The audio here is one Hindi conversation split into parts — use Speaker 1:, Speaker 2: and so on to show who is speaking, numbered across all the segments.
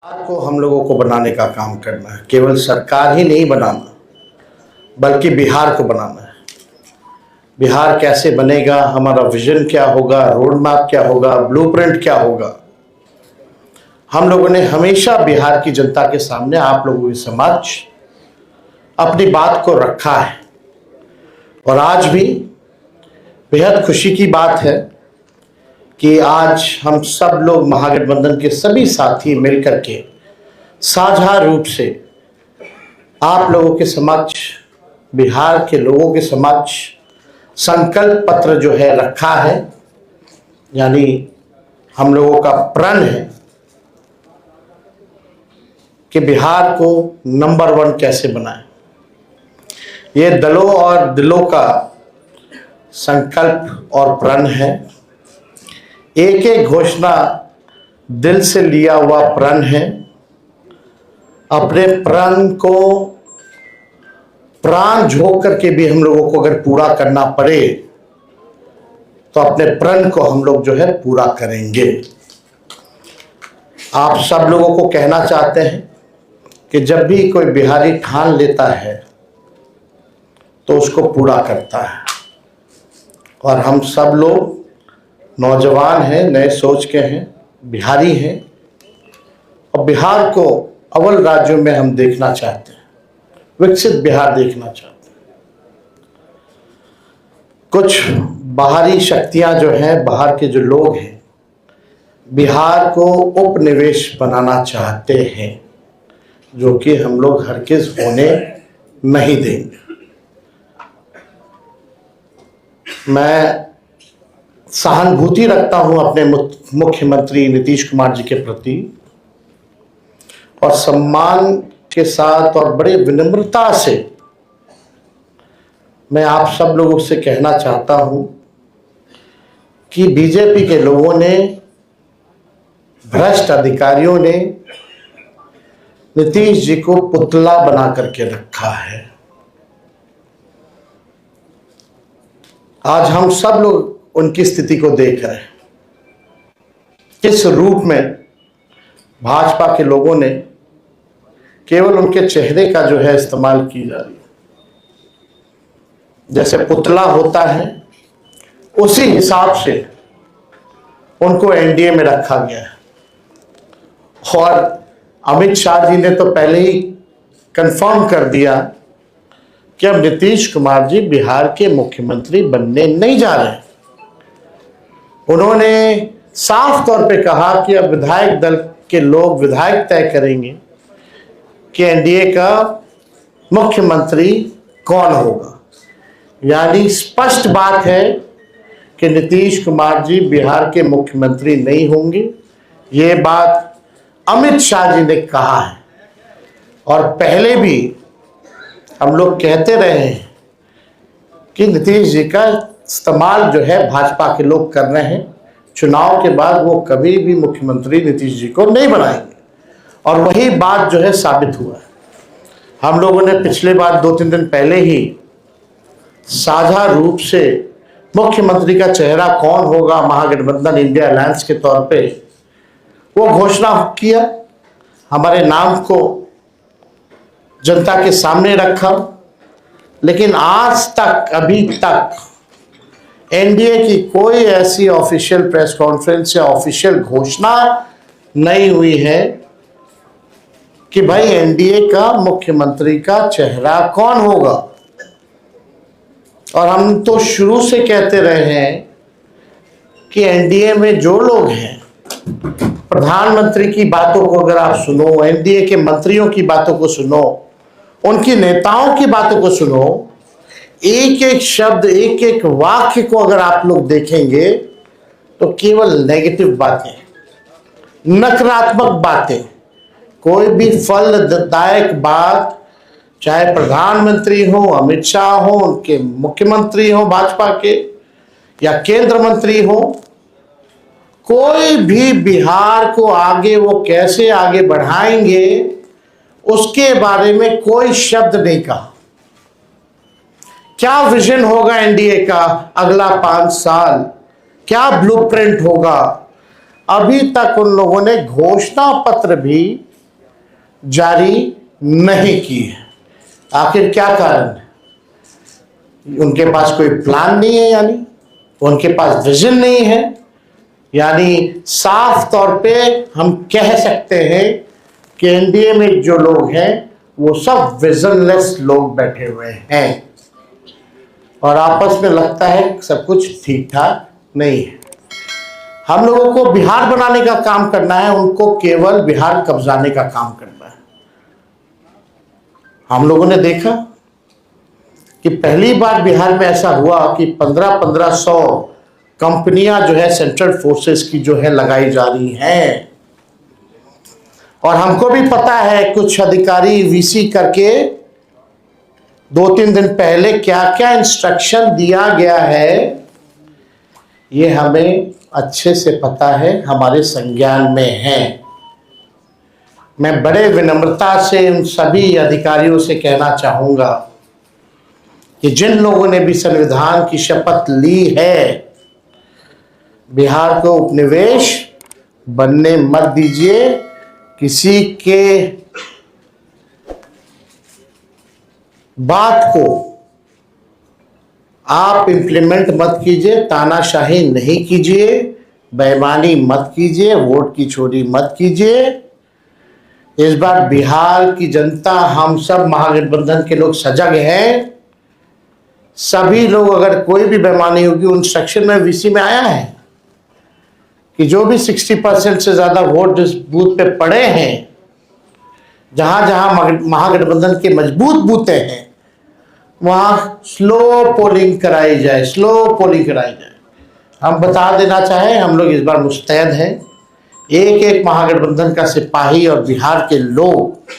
Speaker 1: बिहार को हम लोगों को बनाने का काम करना है। केवल सरकार ही नहीं बनाना, बल्कि बिहार को बनाना है। बिहार कैसे बनेगा, हमारा विजन क्या होगा, रोड मैप क्या होगा, ब्लूप्रिंट क्या होगा, हम लोगों ने हमेशा बिहार की जनता के सामने, आप लोगों के समक्ष अपनी बात को रखा है। और आज भी बेहद खुशी की बात है कि आज हम सब लोग महागठबंधन के सभी साथी मिलकर के साझा रूप से आप लोगों के समक्ष, बिहार के लोगों के समक्ष संकल्प पत्र जो है रखा है। यानी हम लोगों का प्रण है कि बिहार को नंबर 1 कैसे बनाएं। ये दलों और दिलों का संकल्प और प्रण है। एक एक घोषणा दिल से लिया हुआ प्रण है। अपने प्रण को प्राण झोंक करके भी हम लोगों को अगर पूरा करना पड़े तो अपने प्रण को हम लोग जो है पूरा करेंगे। आप सब लोगों को कहना चाहते हैं कि जब भी कोई बिहारी ठान लेता है तो उसको पूरा करता है। और हम सब लोग नौजवान हैं, नए सोच के हैं, बिहारी हैं और बिहार को अव्वल राज्यों में हम देखना चाहते हैं, विकसित बिहार देखना चाहते हैं। कुछ बाहरी शक्तियां जो हैं, बाहर के जो लोग हैं, बिहार को उपनिवेश बनाना चाहते हैं, जो कि हम लोग हरगिज़ होने नहीं देंगे। मैं सहानुभूति रखता हूं अपने मुख्यमंत्री नीतीश कुमार जी के प्रति और सम्मान के साथ और बड़े विनम्रता से मैं आप सब लोगों से कहना चाहता हूं कि बीजेपी के लोगों ने, भ्रष्ट अधिकारियों ने नीतीश जी को पुतला बना करके रखा है। आज हम सब लोग उनकी स्थिति को देख रहे हैं। किस रूप में भाजपा के लोगों ने केवल उनके चेहरे का जो है इस्तेमाल की जा रही है। जैसे पुतला होता है उसी हिसाब से उनको एनडीए में रखा गया है। और अमित शाह जी ने तो पहले ही कंफर्म कर दिया कि अब नीतीश कुमार जी बिहार के मुख्यमंत्री बनने नहीं जा रहे। उन्होंने साफ तौर पे कहा कि अब विधायक दल के लोग विधायक तय करेंगे कि एनडीए का मुख्यमंत्री कौन होगा। यानी स्पष्ट बात है कि नीतीश कुमार जी बिहार के मुख्यमंत्री नहीं होंगे। ये बात अमित शाह जी ने कहा है और पहले भी हम लोग कहते रहे हैं कि नीतीश जी का इस्तेमाल जो है भाजपा के लोग कर रहे हैं। चुनाव के बाद वो कभी भी मुख्यमंत्री नीतीश जी को नहीं बनाएंगे और वही बात जो है साबित हुआ है। हम लोगों ने पिछले बार 2-3 दिन पहले ही साझा रूप से मुख्यमंत्री का चेहरा कौन होगा महागठबंधन इंडिया अलायंस के तौर पे वो घोषणा किया। हमारे नाम को जनता के सामने रखा। लेकिन आज तक, अभी तक एनडीए की कोई ऐसी ऑफिशियल प्रेस कॉन्फ्रेंस या ऑफिशियल घोषणा नहीं हुई है कि भाई एनडीए का मुख्यमंत्री का चेहरा कौन होगा। और हम तो शुरू से कहते रहे हैं कि एनडीए में जो लोग हैं, प्रधानमंत्री की बातों को अगर आप सुनो, एनडीए के मंत्रियों की बातों को सुनो, उनकी नेताओं की बातों को सुनो, एक एक शब्द, एक एक वाक्य को अगर आप लोग देखेंगे तो केवल नेगेटिव बातें, नकारात्मक बातें, कोई भी फलदायक बात, चाहे प्रधानमंत्री हो, अमित शाह हो, उनके मुख्यमंत्री हो भाजपा के, या केंद्र मंत्री हो, कोई भी बिहार को आगे वो कैसे आगे बढ़ाएंगे उसके बारे में कोई शब्द नहीं कहा। क्या विजन होगा एनडीए का अगला 5 साल, क्या ब्लूप्रिंट होगा, अभी तक उन लोगों ने घोषणा पत्र भी जारी नहीं की है। आखिर क्या कारण है? उनके पास कोई प्लान नहीं है, यानी उनके पास विजन नहीं है। यानी साफ तौर पे हम कह सकते हैं कि एनडीए में जो लोग हैं वो सब विजनलेस लोग बैठे हुए हैं और आपस में लगता है सब कुछ ठीक ठाक नहीं है। हम लोगों को बिहार बनाने का काम करना है, उनको केवल बिहार कब्जाने का काम करना है। हम लोगों ने देखा कि पहली बार बिहार में ऐसा हुआ कि 1500 कंपनियां जो है सेंट्रल फोर्सेस की जो है लगाई जा रही हैं। और हमको भी पता है कुछ अधिकारी वीसी करके 2-3 दिन पहले क्या क्या इंस्ट्रक्शन दिया गया है, ये हमें अच्छे से पता है, हमारे संज्ञान में है। मैं बड़े विनम्रता से उन सभी अधिकारियों से कहना चाहूंगा कि जिन लोगों ने भी संविधान की शपथ ली है, बिहार को उपनिवेश बनने मत दीजिए। किसी के बात को आप इंप्लीमेंट मत कीजिए, तानाशाही नहीं कीजिए, बेईमानी मत कीजिए, वोट की चोरी मत कीजिए। इस बार बिहार की जनता, हम सब महागठबंधन के लोग सजग हैं। सभी लोग, अगर कोई भी बेईमानी होगी, उन सेक्शन में वीसी में आया है कि जो भी 60% से ज्यादा वोट जिस बूथ पे पड़े हैं, जहां जहां महागठबंधन के मजबूत बूथे हैं, वहां स्लो पोलिंग कराई जाए, स्लो पोलिंग कराई जाए। हम बता देना चाहें, हम लोग इस बार मुस्तैद हैं। एक एक महागठबंधन का सिपाही और बिहार के लोग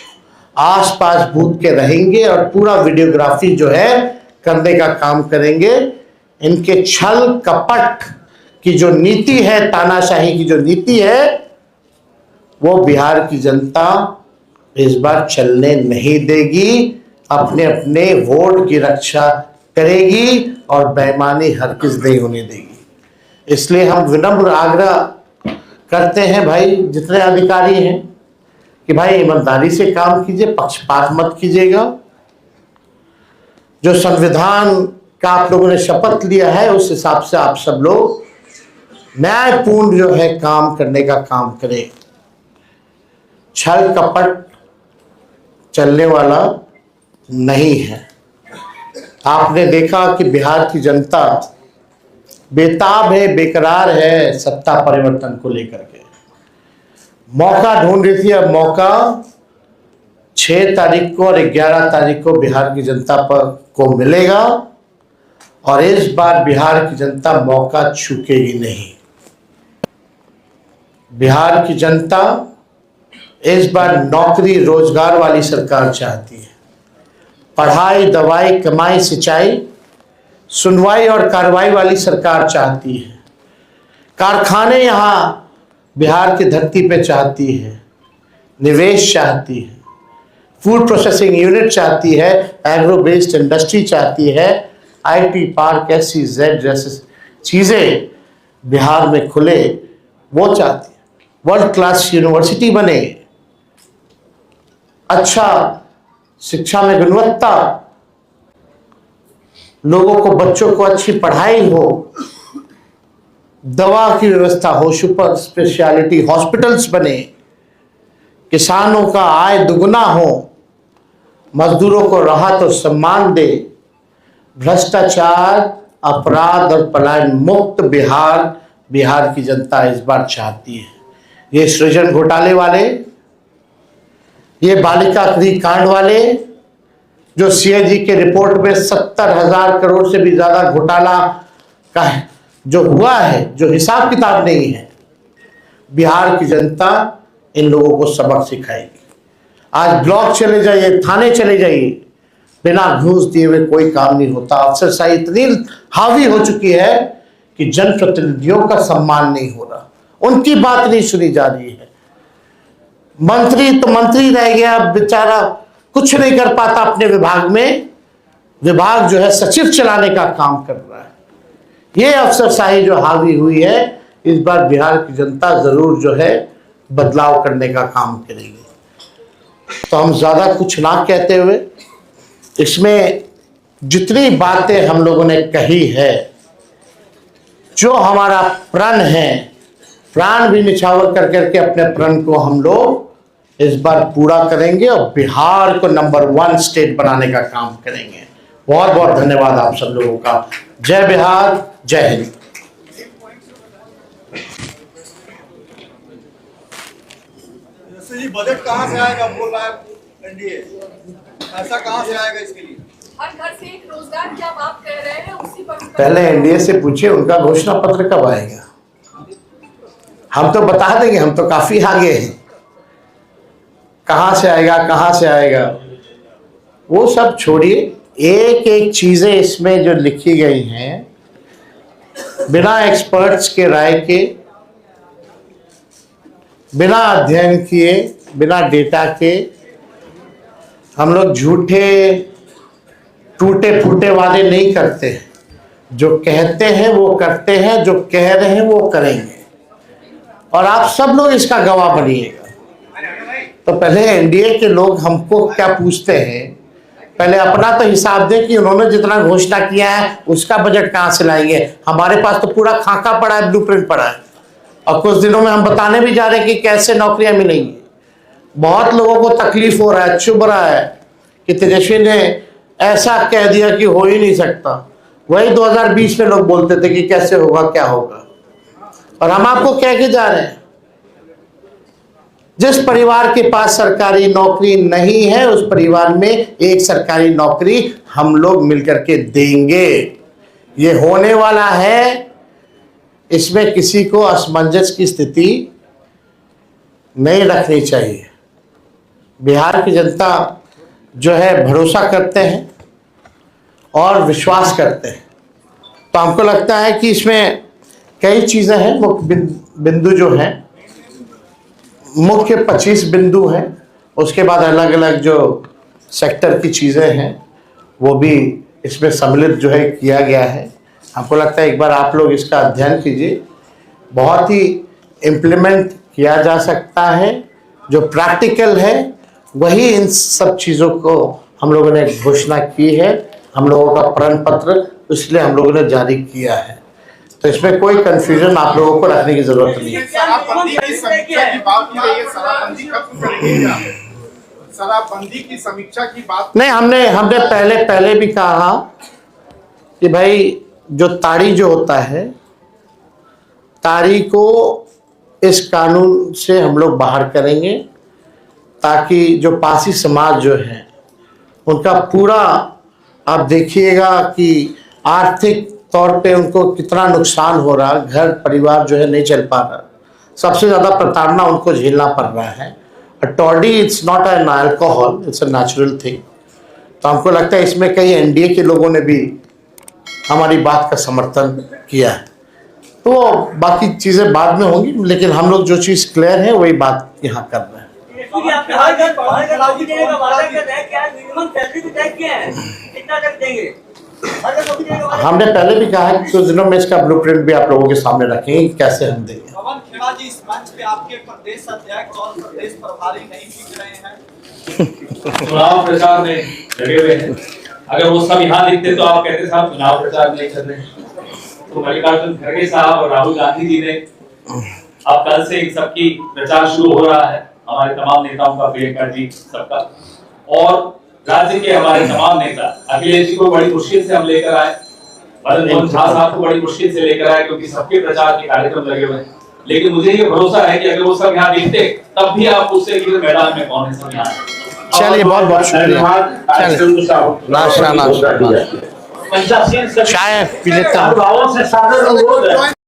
Speaker 1: आसपास बूथ के रहेंगे और पूरा वीडियोग्राफी जो है करने का काम करेंगे। इनके छल कपट की जो नीति है, तानाशाही की जो नीति है, वो बिहार की जनता इस बार चलने नहीं देगी। अपने अपने वोट की रक्षा करेगी और बेईमानी हरगिज नहीं होने देगी। इसलिए हम विनम्र आग्रह करते हैं भाई, जितने अधिकारी हैं, कि भाई ईमानदारी से काम कीजिए, पक्षपात मत कीजिएगा। जो संविधान का आप लोगों ने शपथ लिया है, उस हिसाब से आप सब लोग न्यायपूर्ण जो है काम करने का काम करें। छल कपट चलने वाला नहीं है। आपने देखा कि बिहार की जनता बेताब है, बेकरार है सत्ता परिवर्तन को लेकर के, मौका ढूंढ रही थी। अब मौका 6 तारीख को और 11 तारीख को बिहार की जनता को मिलेगा और इस बार बिहार की जनता मौका चूकेगी नहीं। बिहार की जनता इस बार नौकरी रोजगार वाली सरकार चाहती है। पढ़ाई, दवाई, कमाई, सिंचाई, सुनवाई और कार्रवाई वाली सरकार चाहती है। कारखाने यहाँ बिहार की धरती पे चाहती है, निवेश चाहती है, फूड प्रोसेसिंग यूनिट चाहती है, एग्रो बेस्ड इंडस्ट्री चाहती है, आईटी पार्क, SEZ जैसे चीज़ें बिहार में खुले, वो चाहती है। वर्ल्ड क्लास यूनिवर्सिटी बने, अच्छा शिक्षा में गुणवत्ता, लोगों को, बच्चों को अच्छी पढ़ाई हो, दवा की व्यवस्था हो, सुपर स्पेशलिटी हॉस्पिटल्स बने, किसानों का आय दुगना हो, मजदूरों को राहत और सम्मान दे, भ्रष्टाचार, अपराध और पलायन मुक्त बिहार की जनता इस बार चाहती है। ये सृजन घोटाले वाले, ये बालिका गृह कांड वाले, जो CAG के रिपोर्ट में 70,000 करोड़ से भी ज्यादा घोटाला का जो हुआ है, जो हिसाब किताब नहीं है, बिहार की जनता इन लोगों को सबक सिखाएगी। आज ब्लॉक चले जाइए, थाने चले जाइए, बिना घूस दिए हुए कोई काम नहीं होता। अफसरशाही इतनी हावी हो चुकी है कि जनप्रतिनिधियों का सम्मान नहीं हो रहा, उनकी बात नहीं सुनी जा रही है। मंत्री तो मंत्री रह गया, बेचारा कुछ नहीं कर पाता अपने विभाग में, विभाग जो है सचिव चलाने का काम कर रहा है। ये अफसरशाही जो हावी हुई है, इस बार बिहार की जनता जरूर जो है बदलाव करने का काम करेगी। तो हम ज़्यादा कुछ ना कहते हुए इसमें जितनी बातें हम लोगों ने कही है, जो हमारा प्रण है, प्राण भी निछावर कर करके अपने प्रण को हम लोग इस बार पूरा करेंगे और बिहार को नंबर 1 स्टेट बनाने का काम करेंगे। बहुत बहुत धन्यवाद आप सब लोगों का। जय बिहार, जय हिंद।
Speaker 2: जी बजट कहाँ से आएगा बोल रहा है एनडीए, ऐसा कहाँ से आएगा इसके लिए?
Speaker 3: हर घर से एक रोजगार की आप बात कर रहे हैं, उसी पर
Speaker 1: पहले एनडीए से पूछिए उनका घोषणा पत्र कब आएगा। हम तो बता देंगे, हम तो काफी आगे हैं। कहाँ से आएगा, कहाँ से आएगा, वो सब छोड़िए। एक एक चीजें इसमें जो लिखी गई हैं बिना एक्सपर्ट्स के राय के, बिना अध्ययन किए, बिना डेटा के हम लोग झूठे टूटे फूटे वादे नहीं करते हैं। जो कहते हैं वो करते हैं, जो कह रहे हैं वो करेंगे, और आप सब लोग इसका गवाह बनिएगा। तो पहले एनडीए के लोग हमको क्या पूछते हैं, पहले अपना तो हिसाब दें कि उन्होंने जितना घोषणा किया है उसका बजट कहाँ से लाएंगे। हमारे पास तो पूरा खाका पड़ा है, ब्लूप्रिंट पड़ा है, और कुछ दिनों में हम बताने भी जा रहे हैं कि कैसे नौकरियां मिलेंगी। बहुत लोगों को तकलीफ हो रहा है, चुभ रहा है कि तेजस्वी ने ऐसा कह दिया कि हो ही नहीं सकता। वही 2020 में लोग बोलते थे कि कैसे होगा, क्या होगा, और हम आपको कह के जा रहे हैं जिस परिवार के पास सरकारी नौकरी नहीं है उस परिवार में एक सरकारी नौकरी हम लोग मिलकर के देंगे। ये होने वाला है, इसमें किसी को असमंजस की स्थिति नहीं रखनी चाहिए। बिहार की जनता जो है भरोसा करते हैं और विश्वास करते हैं, तो हमको लगता है कि इसमें कई चीज़ें हैं। मुख्य बिंदु जो हैं, मुख्य 25 बिंदु हैं, उसके बाद अलग अलग जो सेक्टर की चीज़ें हैं वो भी इसमें सम्मिलित जो है किया गया है। हमको लगता है एक बार आप लोग इसका अध्ययन कीजिए, बहुत ही इम्प्लीमेंट किया जा सकता है। जो प्रैक्टिकल है वही इन सब चीज़ों को हम लोगों ने घोषणा की है, हम लोगों का प्रण पत्र इसलिए हम लोगों ने जारी किया है। तो इसमें कोई कंफ्यूजन आप लोगों को रखने की जरूरत नहीं है।
Speaker 2: शराबबंदी की समीक्षा की बात की गई है, शराबबंदी कब करेंगे क्या? शराबबंदी की समीक्षा की बात
Speaker 1: नहीं, हमने पहले भी कहा कि भाई जो ताड़ी जो होता है, ताड़ी को इस कानून से हम लोग बाहर करेंगे ताकि जो पासी समाज जो है उनका पूरा, आप देखिएगा कि आर्थिक तौर पे उनको कितना नुकसान हो रहा, घर परिवार जो है नहीं चल पा रहा, सबसे ज़्यादा प्रताड़ना उनको झेलना पड़ रहा है। Toddy it's not an alcohol, it's a natural thing. तो हमको लगता है इसमें कई एनडीए के लोगों ने भी हमारी बात का समर्थन किया है। तो बाकी चीज़ें बाद में होंगी, लेकिन हम लोग जो चीज़ क्लियर है वही बात यहाँ कर रहे हैं। हमने पहले भी कहा है कि कुछ दिनों में इसका ब्लूप्रिंट भी आप लोगों के सामने रखेंगे कैसे हम देंगे।
Speaker 2: पवन खेड़ा जी इस मंच पे आपके प्रदेश अध्यक्ष और प्रदेश प्रभारी नहीं दिख रहे हैं।
Speaker 4: चुनाव प्रचार में लगे हुए हैं। अगर वो सब यहाँ दिखते तो आप कहते साहब चुनाव प्रचार नहीं कर रहे। तो मल्लिकार्जुन खड़गे साहब और राहुल गांधी जी ने अब कल से इन सबकी प्रचार शुरू हो रहा है, हमारे तमाम नेताओं का, प्रियंका जी सबका, और राज्य के हमारे तमाम नेता। अखिलेश जी को बड़ी मुश्किल से हम लेकर आए, भरत मोहन झा साहब को बड़ी मुश्किल से लेकर आए क्योंकि सबके प्रचार के कार्यक्रम लगे हुए हैं। लेकिन मुझे ये भरोसा है कि अगर वो सब यहाँ दिखते तब भी आप पूछते कि मैदान में कौन है सब यहाँ।
Speaker 1: चलिए बहुत बहुत शुक्रिया। चाय पी लेता हूँ।